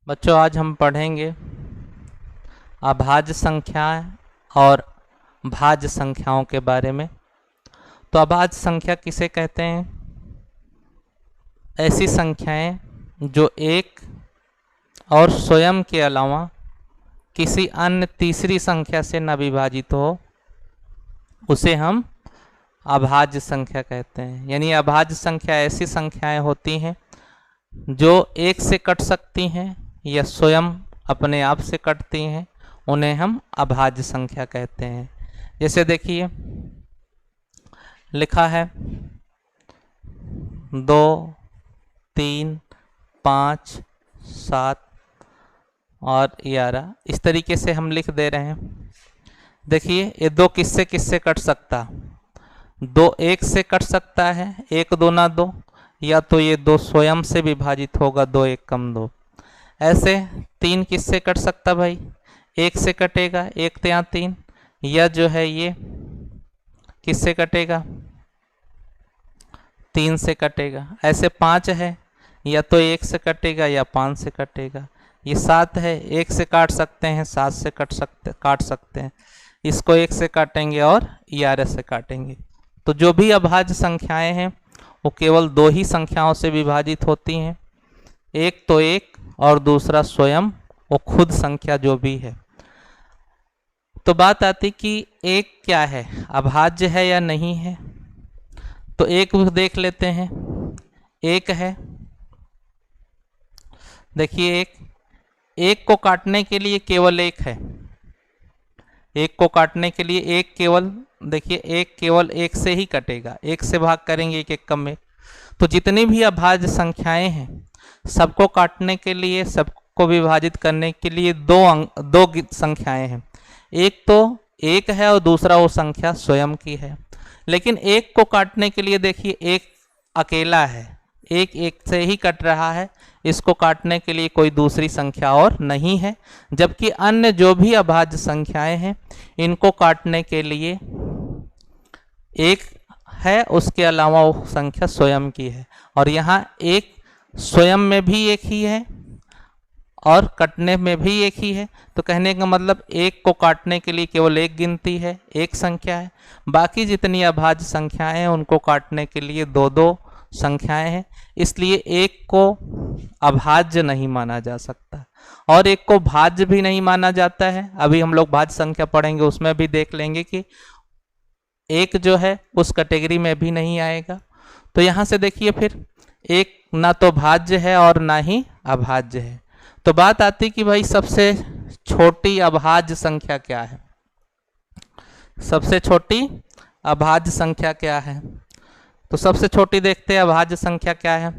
बच्चों आज हम पढ़ेंगे अभाज्य संख्याएं और भाज्य संख्याओं के बारे में। तो अभाज्य संख्या किसे कहते हैं? ऐसी संख्याएं जो एक और स्वयं के अलावा किसी अन्य तीसरी संख्या से न विभाजित हो, उसे हम अभाज्य संख्या कहते हैं। यानी अभाज्य संख्या ऐसी संख्याएं होती हैं जो एक से कट सकती हैं या स्वयं अपने आप से कटती हैं, उन्हें हम अभाज्य संख्या कहते हैं। जैसे देखिए लिखा है 2, 3, 5, 7 और 11, इस तरीके से हम लिख दे रहे हैं। देखिए ये दो किससे किससे कट सकता? दो एक से कट सकता है, 1 दूना 2, या तो ये दो स्वयं से विभाजित होगा, 2 1 कम 2। ऐसे 3 किससे कट सकता भाई? 1 से कटेगा, 1 3 3, या जो है ये किससे कटेगा? 3 से कटेगा। ऐसे 5 है, या तो 1 से कटेगा या 5 से कटेगा। ये 7 है, 1 से काट सकते हैं, 7 से काट सकते हैं। इसको 1 से काटेंगे और 11 से काटेंगे। तो जो भी अभाज्य संख्याएं हैं वो केवल 2 ही संख्याओं से विभाजित होती हैं, एक तो 1 और दूसरा स्वयं वो खुद संख्या जो भी है। तो बात आती कि एक क्या है, अभाज्य है या नहीं है। तो एक देख लेते हैं। एक है, देखिए एक को काटने के लिए केवल एक है। एक को काटने के लिए एक केवल, देखिए एक केवल एक से ही कटेगा, एक से भाग करेंगे 1 1 कम 1। तो जितनी भी अभाज्य संख्याएं हैं सबको काटने के लिए, सबको विभाजित करने के लिए दो संख्याएं हैं। एक तो एक है और दूसरा वो संख्या स्वयं की है। लेकिन एक को काटने के लिए देखिए एक अकेला है, एक से ही कट रहा है, इसको काटने के लिए कोई दूसरी संख्या और नहीं है। जबकि अन्य जो भी अभाज्य संख्याएं हैं इनको काटने के लिए एक है, उसके अलावा वो संख्या स्वयं की है। और यहाँ एक स्वयं में भी एक ही है और कटने में भी एक ही है। तो कहने का मतलब एक को काटने के लिए केवल एक गिनती है, एक संख्या है। बाकी जितनी अभाज्य संख्याएं हैं उनको काटने के लिए 2 संख्याएं हैं। इसलिए एक को अभाज्य नहीं माना जा सकता और एक को भाज्य भी नहीं माना जाता है। अभी हम लोग भाज्य संख्या पढ़ेंगे, उसमें भी देख लेंगे कि एक जो है उस कैटेगरी में भी नहीं आएगा। तो यहाँ से देखिए फिर एक ना तो भाज्य है और ना ही अभाज्य है। तो बात आती कि भाई सबसे छोटी अभाज्य संख्या क्या है? सबसे छोटी अभाज्य संख्या क्या है? तो सबसे छोटी देखते हैं अभाज्य संख्या क्या है।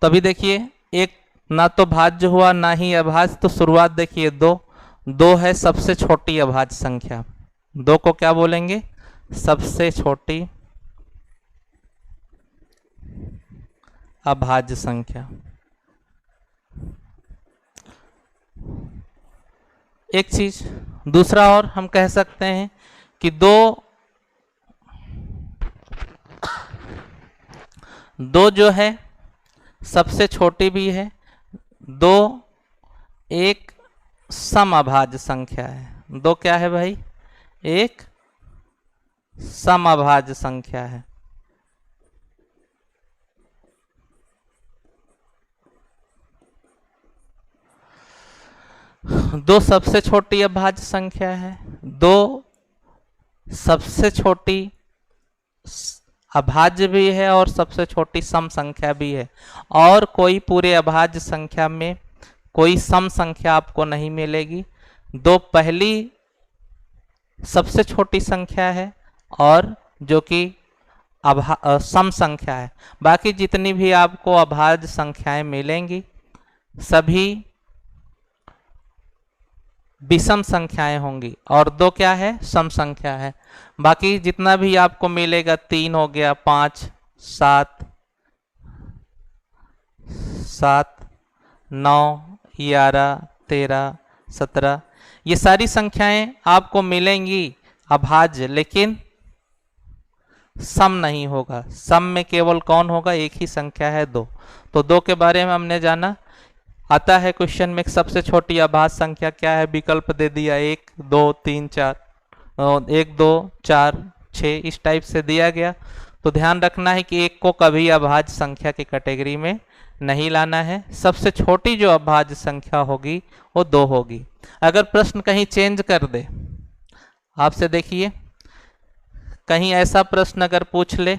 तभी देखिए एक ना तो भाज्य हुआ ना ही अभाज्य, तो शुरुआत देखिए 2 है सबसे छोटी अभाज्य संख्या। 2 को क्या बोलेंगे? सबसे छोटी अभाज्य संख्या। एक चीज दूसरा और हम कह सकते हैं कि 2 जो है सबसे छोटी भी है। 2 एक समअभाज्य संख्या है। 2 क्या है भाई? एक समअभाज्य संख्या है। दो सबसे छोटी अभाज्य संख्या है, 2 सबसे छोटी अभाज्य भी है और सबसे छोटी सम संख्या भी है। और कोई पूरे अभाज्य संख्या में कोई सम संख्या आपको नहीं मिलेगी। 2 पहली सबसे छोटी संख्या है और जो कि सम संख्या है। बाकी जितनी भी आपको अभाज्य संख्याएं मिलेंगी सभी विषम संख्याएं होंगी और 2 क्या है? सम संख्या है। बाकी जितना भी आपको मिलेगा 3 हो गया, 5, 7, 9, 11, 13, 17, ये सारी संख्याएं आपको मिलेंगी अभाज्य, लेकिन सम नहीं होगा। सम में केवल कौन होगा, एक ही संख्या है 2। तो 2 के बारे में हमने जाना। आता है क्वेश्चन में सबसे छोटी अभाज्य संख्या क्या है, विकल्प दे दिया 1 2 3 4, 1 2 4 6 इस टाइप से दिया गया। तो ध्यान रखना है कि 1 को कभी अभाज्य संख्या की कैटेगरी में नहीं लाना है। सबसे छोटी जो अभाज्य संख्या होगी वो 2 होगी। अगर प्रश्न कहीं चेंज कर दे आपसे, देखिए कहीं ऐसा प्रश्न अगर पूछ ले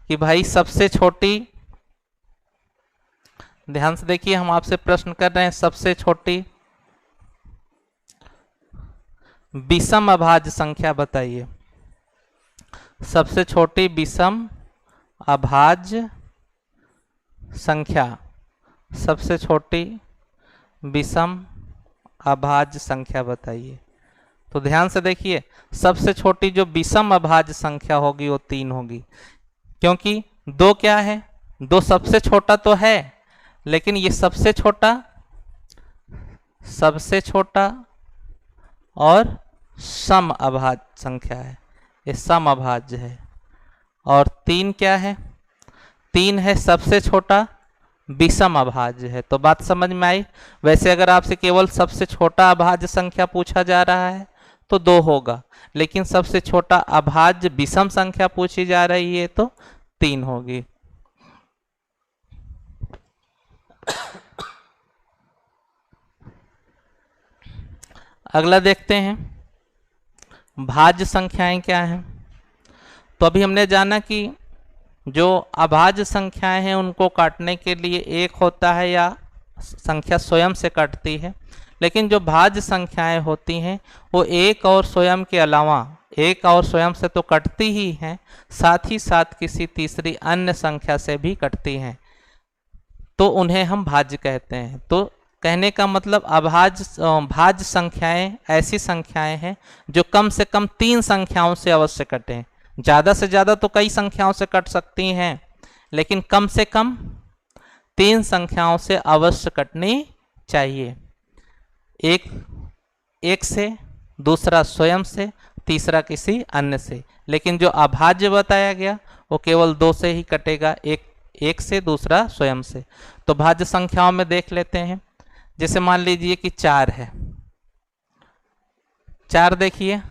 कि भाई सबसे छोटी, ध्यान से देखिए हम आपसे प्रश्न कर रहे हैं, सबसे छोटी विषम अभाज्य संख्या बताइए। सबसे छोटी विषम अभाज्य संख्या, सबसे छोटी विषम अभाज्य संख्या बताइए। तो ध्यान से देखिए सबसे छोटी जो विषम अभाज्य संख्या होगी वो 3 होगी, क्योंकि 2 क्या है, 2 सबसे छोटा तो है, लेकिन ये सबसे छोटा और सम अभाज्य संख्या है, ये सम अभाज्य है। और 3 क्या है, 3 है सबसे छोटा विषम अभाज्य है। तो बात समझ में आई। वैसे अगर आपसे केवल सबसे छोटा अभाज्य संख्या पूछा जा रहा है तो 2 होगा, लेकिन सबसे छोटा अभाज्य विषम संख्या पूछी जा रही है तो 3 होगी। अगला देखते हैं भाज्य संख्याएं क्या हैं। तो अभी हमने जाना कि जो अभाज्य संख्याएं हैं उनको काटने के लिए एक होता है या संख्या स्वयं से कटती है, लेकिन जो भाज्य संख्याएं होती हैं वो एक और स्वयं के अलावा, एक और स्वयं से तो कटती ही हैं, साथ ही साथ किसी तीसरी अन्य संख्या से भी कटती हैं, तो उन्हें हम भाज्य कहते हैं। तो कहने का मतलब भाज्य संख्याएं ऐसी संख्याएं हैं जो कम से कम 3 संख्याओं से अवश्य कटें। ज़्यादा से ज़्यादा तो कई संख्याओं से कट सकती हैं, लेकिन कम से कम 3 संख्याओं से अवश्य कटनी चाहिए। एक से, दूसरा स्वयं से, तीसरा किसी अन्य से। लेकिन जो अभाज्य बताया गया वो केवल 2 से ही कटेगा, एक से, दूसरा स्वयं से। तो भाज्य संख्याओं में देख लेते हैं। जैसे मान लीजिए कि 4 है, 4 देखिए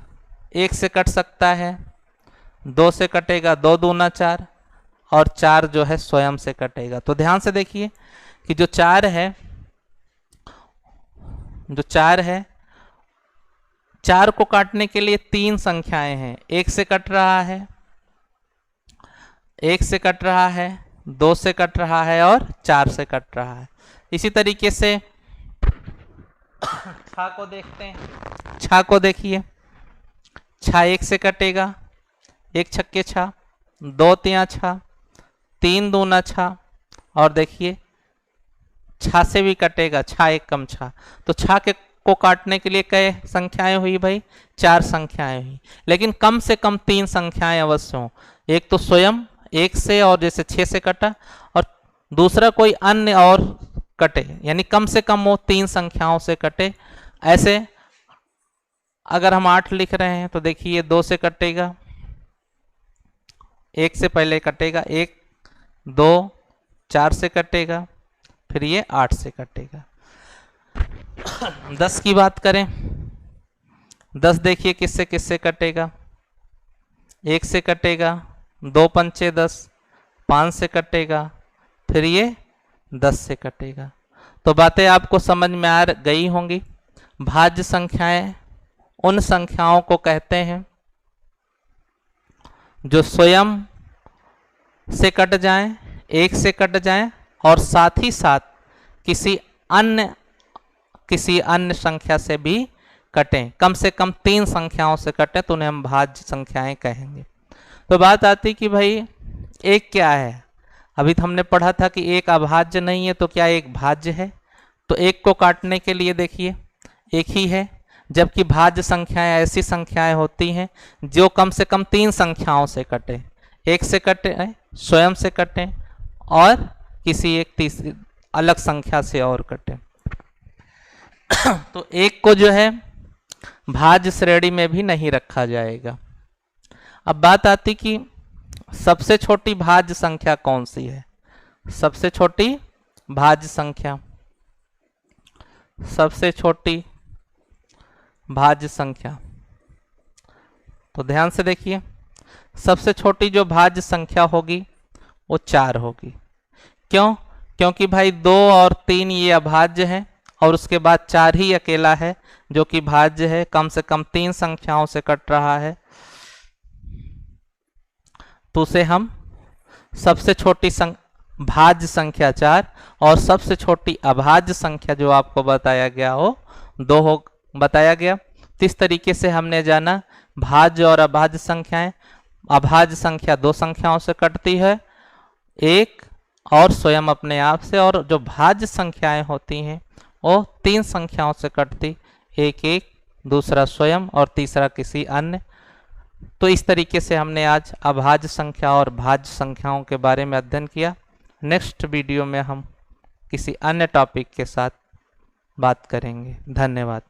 1 से कट सकता है, 2 से कटेगा, 2 दूना 4, और 4 जो है स्वयं से कटेगा। तो ध्यान से देखिए कि जो 4 है, 4 को काटने के लिए 3 संख्याएं हैं। 1 से कट रहा है, 1 से कट रहा है, 2 से कट रहा है और 4 से कट रहा है। इसी तरीके से छा को देखते हैं। छा को देखिए, छा 1 से कटेगा, 1 छक्के छा, 2 तिया छा, 3 दूना छा, और देखिए छा से भी कटेगा, छा 1 कम छा। तो छा के को काटने के लिए कई संख्याएं हुई भाई, 4 संख्याएं हुई, लेकिन कम से कम 3 संख्याएं अवश्य हों। एक तो स्वयं 1 से, और जैसे 6 से कटा, और दूसरा कोई अन्य और कटे, यानी कम से कम वो 3 संख्याओं से कटे। ऐसे अगर हम 8 लिख रहे हैं तो देखिए 2 से कटेगा, 1 से पहले कटेगा, 1 2 4 से कटेगा, फिर ये 8 से कटेगा। 10 की बात करें, 10 देखिए किससे किससे कटेगा, 1 से कटेगा, 2 पंचे 10, 5 से कटेगा, फिर ये 10 से कटेगा। तो बातें आपको समझ में आ गई होंगी। भाज्य संख्याएं उन संख्याओं को कहते हैं जो स्वयं से कट जाएं, 1 से कट जाएं, और साथ ही साथ किसी अन्य संख्या से भी कटें। कम से कम 3 संख्याओं से कटें तो उन्हें हम भाज्य संख्याएं कहेंगे। तो बात आती कि भाई 1 क्या है। अभी तो हमने पढ़ा था कि 1 अभाज्य नहीं है, तो क्या 1 भाज्य है। तो 1 को काटने के लिए देखिए 1 ही है, जबकि भाज्य संख्याएं ऐसी संख्याएं होती हैं जो कम से कम 3 संख्याओं से कटें। 1 से कटें, स्वयं से कटें, और किसी एक तीसरी अलग संख्या से और कटें। तो 1 को जो है भाज्य श्रेणी में भी नहीं रखा जाएगा। अब बात आती कि सबसे छोटी भाज्य संख्या कौन सी है? सबसे छोटी भाज्य संख्या, सबसे छोटी भाज्य संख्या, तो ध्यान से देखिए, सबसे छोटी जो भाज्य संख्या होगी वो 4 होगी। क्यों? क्योंकि भाई 2 और 3 ये अभाज्य है और उसके बाद 4 ही अकेला है जो कि भाज्य है, कम से कम 3 संख्याओं से कट रहा है, तो उसे हम सबसे छोटी भाज्य संख्या 4 और सबसे छोटी अभाज्य संख्या जो आपको बताया गया हो 2 हो बताया गया। तो इस तरीके से हमने जाना भाज्य और अभाज्य संख्याएं। अभाज्य संख्या 2 संख्याओं से कटती है, एक और स्वयं अपने आप से, और जो भाज्य संख्याएं होती हैं वो 3 संख्याओं से कटती, एक एक, दूसरा स्वयं और तीसरा किसी अन्य। तो इस तरीके से हमने आज अभाज्य संख्या और भाज्य संख्याओं के बारे में अध्ययन किया। नेक्स्ट वीडियो में हम किसी अन्य टॉपिक के साथ बात करेंगे। धन्यवाद।